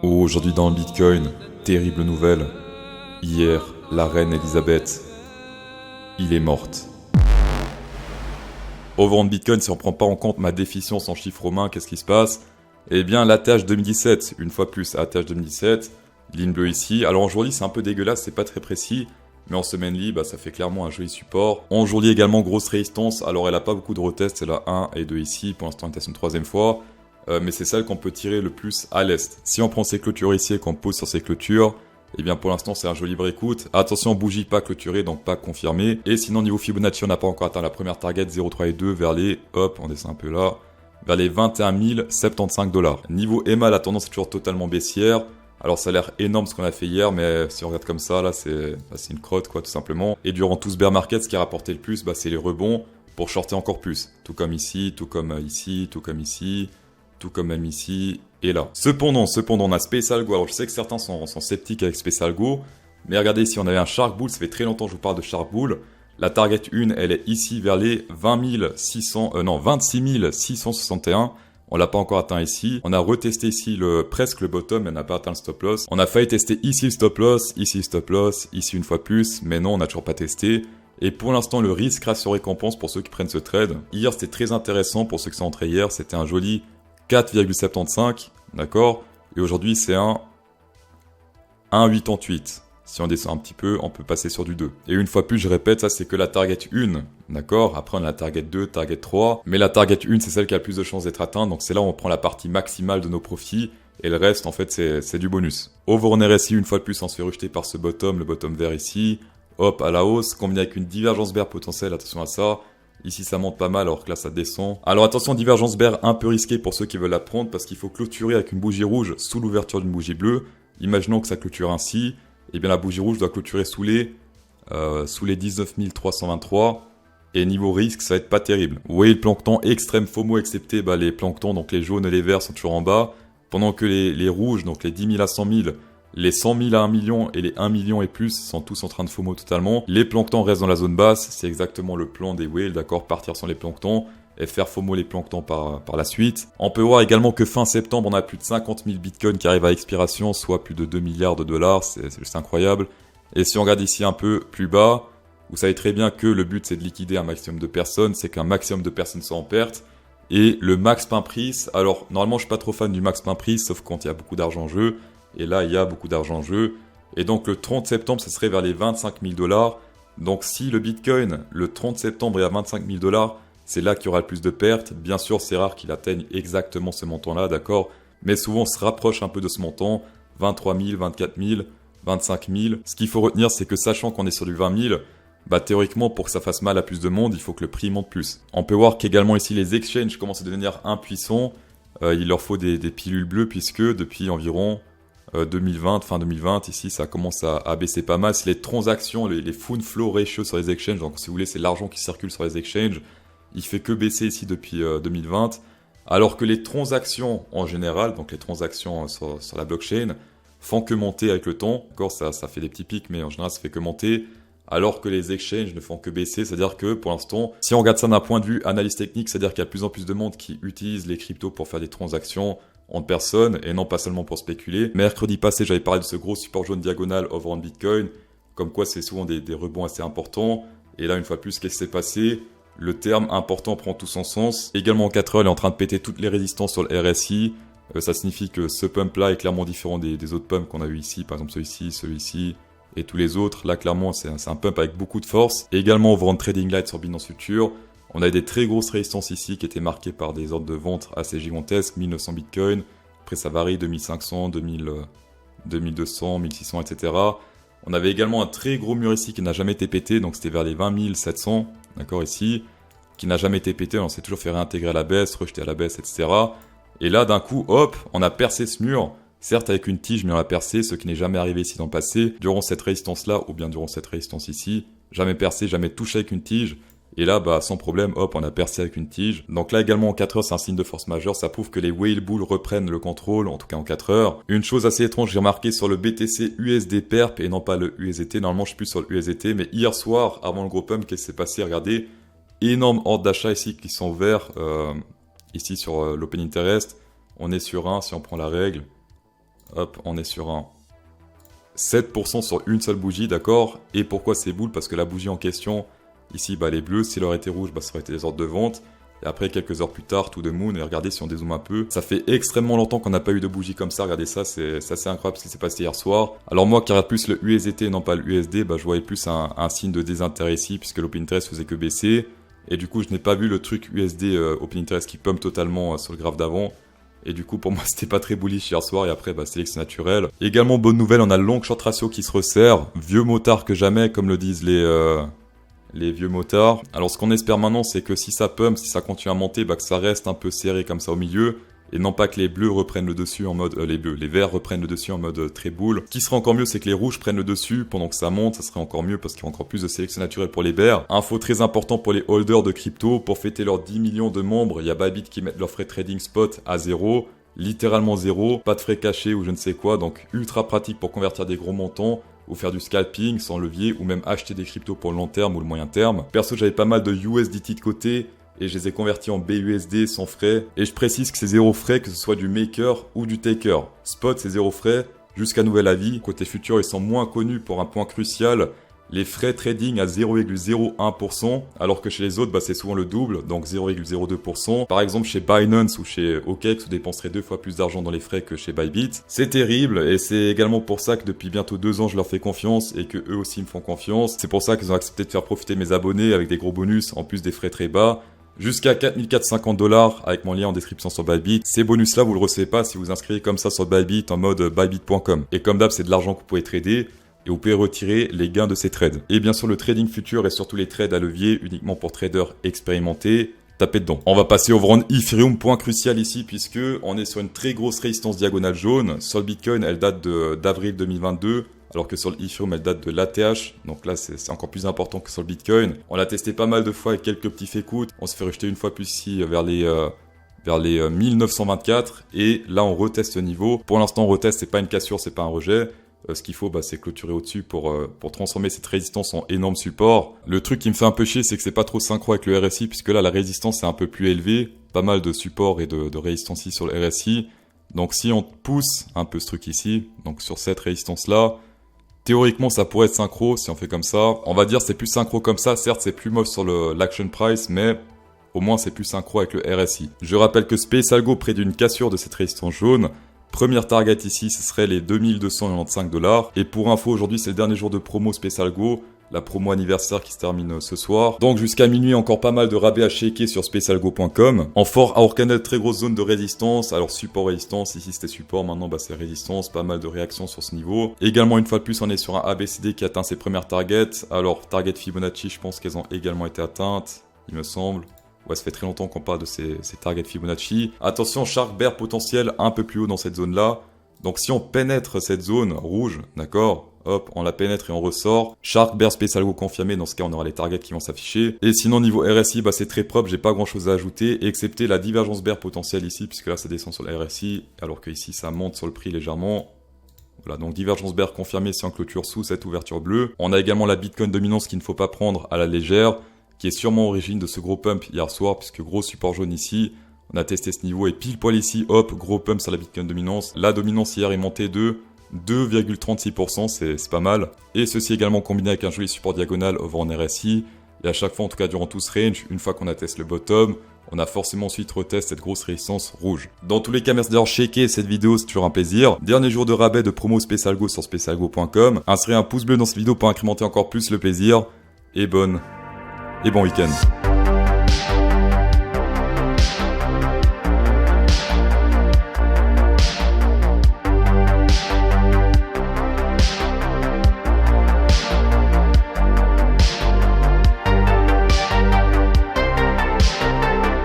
Aujourd'hui dans le Bitcoin, terrible nouvelle. Hier, la reine Elisabeth, il est morte. Au vent de Bitcoin, si on prend pas en compte ma déficience en chiffres romains, qu'est-ce qui se passe? Eh bien, l'ATH 2017, une fois plus, ATH 2017, ligne bleue ici. Alors aujourd'hui, c'est un peu dégueulasse, c'est pas très précis, mais en semaine libre, ça fait clairement un joli support. En journée également, grosse résistance, alors elle a pas beaucoup de retest, c'est la 1 et 2 ici, pour l'instant elle teste une troisième fois. Mais c'est celle qu'on peut tirer le plus à l'est. Si on prend ces clôtures ici et qu'on pose sur ces clôtures, eh bien pour l'instant c'est un joli breakout. Attention, bougie pas clôturée, donc pas confirmée. Et sinon niveau Fibonacci, on n'a pas encore atteint la première target 0,3 et 2 vers les, hop, on descend un peu là, vers les 21 075 $. Niveau EMA, la tendance est toujours totalement baissière. Alors ça a l'air énorme ce qu'on a fait hier, mais si on regarde comme ça, là c'est une crotte quoi tout simplement. Et durant tout ce bear market, ce qui a rapporté le plus, c'est les rebonds pour shorter encore plus. Tout comme ici, tout comme ici, tout comme ici, tout comme même ici et là. Cependant, on a Space Algo. Alors je sais que certains sont sceptiques avec Space Algo, mais regardez ici, on avait un Shark Bull, ça fait très longtemps que je vous parle de Shark Bull. La target 1, elle est ici vers les 26 661. On l'a pas encore atteint ici. On a retesté ici presque le bottom, mais on n'a pas atteint le stop loss. On a failli tester ici le stop loss, ici une fois plus, mais non, on n'a toujours pas testé. Et pour l'instant, le risque ratio récompense pour ceux qui prennent ce trade. Hier, c'était très intéressant pour ceux qui sont entrés hier. C'était un joli 4,75, d'accord? Et aujourd'hui, c'est un 1,88. Si on descend un petit peu, on peut passer sur du 2. Et une fois plus, je répète, ça c'est que la target 1, d'accord? Après, on a la target 2, target 3. Mais la target 1, c'est celle qui a le plus de chances d'être atteinte. Donc c'est là où on prend la partie maximale de nos profits. Et le reste, en fait, c'est du bonus. Over on RSI, une fois de plus, on se fait rejeter par ce bottom, le bottom vert ici. Hop, à la hausse, combiné avec une divergence bear potentielle, attention à ça. Ici, ça monte pas mal, alors que là, ça descend. Alors attention, divergence bear un peu risquée pour ceux qui veulent la prendre, parce qu'il faut clôturer avec une bougie rouge sous l'ouverture d'une bougie bleue. Imaginons que ça clôture ainsi. Eh bien, la bougie rouge doit clôturer sous les 19 323. Et niveau risque, ça va être pas terrible. Vous voyez le plancton extrême FOMO, excepté les planctons, donc les jaunes et les verts sont toujours en bas. Pendant que les rouges, donc les 10 000 à 100 000, les 100 000 à 1 million et les 1 million et plus sont tous en train de FOMO totalement. Les planctons restent dans la zone basse, c'est exactement le plan des whales, d'accord, partir sur les planctons et faire FOMO les planctons par la suite. On peut voir également que fin septembre, on a plus de 50 000 bitcoins qui arrivent à expiration, soit plus de 2 milliards de dollars, c'est juste incroyable. Et si on regarde ici un peu plus bas, vous savez très bien que le but c'est de liquider un maximum de personnes, c'est qu'un maximum de personnes soient en perte. Et le max pain price, alors normalement je suis pas trop fan du max pain price, sauf quand il y a beaucoup d'argent en jeu. Et là, il y a beaucoup d'argent en jeu. Et donc, le 30 septembre, ce serait vers les 25 000 $. Donc, si le Bitcoin, le 30 septembre, est à 25 000 $, c'est là qu'il y aura le plus de pertes. Bien sûr, c'est rare qu'il atteigne exactement ce montant-là, d'accord? Mais souvent, on se rapproche un peu de ce montant. 23 000, 24 000, 25 000. Ce qu'il faut retenir, c'est que sachant qu'on est sur du 20 000, théoriquement, pour que ça fasse mal à plus de monde, il faut que le prix monte plus. On peut voir qu'également ici, les exchanges commencent à devenir impuissants. Il leur faut des pilules bleues, puisque depuis environ 2020, fin 2020, ici ça commence à baisser pas mal. C'est les transactions, les fund flow ratio sur les exchanges, donc si vous voulez c'est l'argent qui circule sur les exchanges, il fait que baisser ici depuis 2020, alors que les transactions en général, donc les transactions sur la blockchain, font que monter avec le temps. Encore ça fait des petits pics, mais en général ça fait que monter, alors que les exchanges ne font que baisser. C'est-à-dire que pour l'instant, si on regarde ça d'un point de vue analyse technique, c'est-à-dire qu'il y a de plus en plus de monde qui utilise les cryptos pour faire des transactions en personne et non pas seulement pour spéculer. Mercredi passé, j'avais parlé de ce gros support jaune diagonal over on Bitcoin, comme quoi c'est souvent des rebonds assez importants. Et là, une fois de plus, qu'est-ce qui s'est passé? Le terme important prend tout son sens. Également en 4 heures, il est en train de péter toutes les résistances sur le RSI. Ça signifie que ce pump-là est clairement différent des autres pumps qu'on a eu ici, par exemple celui-ci et tous les autres. Là, clairement, c'est un pump avec beaucoup de force. Et également, over on Trading Light sur Binance Future. On a des très grosses résistances ici qui étaient marquées par des ordres de vente assez gigantesques, 1900 bitcoins. Après, ça varie, 2500, 2000, 2200, 1600, etc. On avait également un très gros mur ici qui n'a jamais été pété, donc c'était vers les 20 700, d'accord, ici, qui n'a jamais été pété. On s'est toujours fait réintégrer à la baisse, rejeter à la baisse, etc. Et là, d'un coup, hop, on a percé ce mur. Certes avec une tige, mais on l'a percé, ce qui n'est jamais arrivé ici dans le passé. Durant cette résistance-là, ou bien durant cette résistance ici, jamais percé, jamais touché avec une tige. Et là, sans problème, hop, on a percé avec une tige. Donc là également en 4 heures, c'est un signe de force majeure. Ça prouve que les whale bulls reprennent le contrôle, en tout cas en 4 heures. Une chose assez étrange, j'ai remarqué sur le BTC USD Perp et non pas le USDT. Normalement, je suis plus sur le USDT, mais hier soir, avant le gros pump, qu'est-ce qui s'est passé? Regardez, énorme ordre d'achat ici qui sont ouverts, ici sur l'Open Interest. On est sur un, si on prend la règle, Hop, on est sur un 7% sur une seule bougie, d'accord. Et pourquoi c'est boule? Parce que la bougie en question, ici, bah, elle est bleue. Si elle aurait été rouge, bah, ça aurait été les ordres de vente. Et après, quelques heures plus tard, tout de moon, et regardez si on dézoome un peu. Ça fait extrêmement longtemps qu'on n'a pas eu de bougie comme ça. Regardez ça, c'est assez incroyable ce qui s'est passé hier soir. Alors moi qui regarde plus le USDT et non pas le USD, bah, je voyais plus un signe de désintérêt ici, puisque l'open interest faisait que baisser. Et du coup, je n'ai pas vu le truc USD open interest qui pump totalement sur le graphe d'avant. Et du coup, pour moi, c'était pas très bullish hier soir. Et après, bah, sélection naturelle. Également, bonne nouvelle, on a le long short ratio qui se resserre. Vieux motard que jamais, comme le disent les vieux motards. Alors ce qu'on espère maintenant, c'est que si ça pump, si ça continue à monter, bah, que ça reste un peu serré comme ça au milieu. Et non pas que les bleus reprennent le dessus en mode... les verts reprennent le dessus en mode très boule. Ce qui serait encore mieux, c'est que les rouges prennent le dessus pendant que ça monte. Ça serait encore mieux parce qu'il y a encore plus de sélection naturelle pour les verts. Info très important pour les holders de crypto. Pour fêter leurs 10 millions de membres, il y a Bybit qui mettent leur frais trading spot à 0. Littéralement 0. Pas de frais cachés ou je ne sais quoi. Donc ultra pratique pour convertir des gros montants. Ou faire du scalping sans levier, ou même acheter des cryptos pour le long terme ou le moyen terme. Perso, j'avais pas mal de USDT de côté, et je les ai convertis en BUSD sans frais. Et je précise que c'est 0 frais, que ce soit du maker ou du taker. Spot, c'est 0 frais, jusqu'à nouvel avis. Côté futur, ils sont moins connus pour un point crucial. Les frais trading à 0,01%, alors que chez les autres, bah, c'est souvent le double, donc 0,02%. Par exemple, chez Binance ou chez OKEx, vous dépenserez 2 fois plus d'argent dans les frais que chez Bybit. C'est terrible, et c'est également pour ça que depuis bientôt 2 ans, je leur fais confiance, et que eux aussi me font confiance. C'est pour ça qu'ils ont accepté de faire profiter mes abonnés avec des gros bonus, en plus des frais très bas. Jusqu'à 4450 $ avec mon lien en description sur Bybit. Ces bonus-là, vous le recevez pas si vous inscrivez comme ça sur Bybit en mode bybit.com. Et comme d'hab, c'est de l'argent que vous pouvez trader. Et vous pouvez retirer les gains de ces trades. Et bien sûr le trading futur et surtout les trades à levier uniquement pour traders expérimentés. Tapez dedans. On va passer au round Ethereum, point crucial ici puisque on est sur une très grosse résistance diagonale jaune. Sur le Bitcoin, elle date d'avril 2022. Alors que sur le Ethereum, elle date de l'ATH. Donc là, c'est encore plus important que sur le Bitcoin. On l'a testé pas mal de fois avec quelques petits fake-outs. On se fait rejeter une fois plus ici vers les 1924. Et là, on reteste ce niveau. Pour l'instant, on reteste, c'est pas une cassure, c'est pas un rejet. Ce qu'il faut, bah, c'est clôturer au-dessus pour transformer cette résistance en énorme support. Le truc qui me fait un peu chier, c'est que c'est pas trop synchro avec le RSI, puisque là, la résistance est un peu plus élevée. Pas mal de support et de résistance ici sur le RSI. Donc si on pousse un peu ce truc ici, donc sur cette résistance-là, théoriquement, ça pourrait être synchro si on fait comme ça. On va dire c'est plus synchro comme ça. Certes, c'est plus moche sur l'action price, mais au moins c'est plus synchro avec le RSI. Je rappelle que Space Algo près d'une cassure de cette résistance jaune. Première target ici, ce serait les 2295 $. Et pour info, aujourd'hui, c'est le dernier jour de promo Space Algo. La promo anniversaire qui se termine ce soir. Donc jusqu'à minuit, encore pas mal de rabais à shaker sur spacealgo.com. En fort Our Candle, très grosse zone de résistance. Alors support, résistance. Ici, c'était support. Maintenant, bah, c'est résistance. Pas mal de réactions sur ce niveau. Également, une fois de plus, on est sur un ABCD qui atteint ses premières targets. Alors, target Fibonacci, je pense qu'elles ont également été atteintes. Il me semble. Ouais, ça fait très longtemps qu'on parle de ces targets Fibonacci. Attention, Shark Bear potentiel un peu plus haut dans cette zone-là. Donc si on pénètre cette zone rouge, d'accord, hop, on la pénètre et on ressort. Shark Bear Space Algo confirmé, dans ce cas on aura les targets qui vont s'afficher. Et sinon niveau RSI, bah c'est très propre, j'ai pas grand chose à ajouter, excepté la divergence bear potentielle ici, puisque là ça descend sur le RSI, alors que ici ça monte sur le prix légèrement. Voilà, donc divergence bear confirmée si on clôture sous cette ouverture bleue. On a également la Bitcoin dominance qu'il ne faut pas prendre à la légère, qui est sûrement origine de ce gros pump hier soir, puisque gros support jaune ici, on a testé ce niveau et pile poil ici, hop, gros pump sur la Bitcoin dominance. La dominance hier est montée de 2,36%, c'est pas mal. Et ceci également combiné avec un joli support diagonal over en RSI. Et à chaque fois, en tout cas durant tout ce range, une fois qu'on a testé le bottom, on a forcément ensuite retest cette grosse résistance rouge. Dans tous les cas, merci d'avoir checké cette vidéo, c'est toujours un plaisir. Dernier jour de rabais de promo SpaceAlgo sur spacealgo.com. Insérez un pouce bleu dans cette vidéo pour incrémenter encore plus le plaisir. Et bon week-end.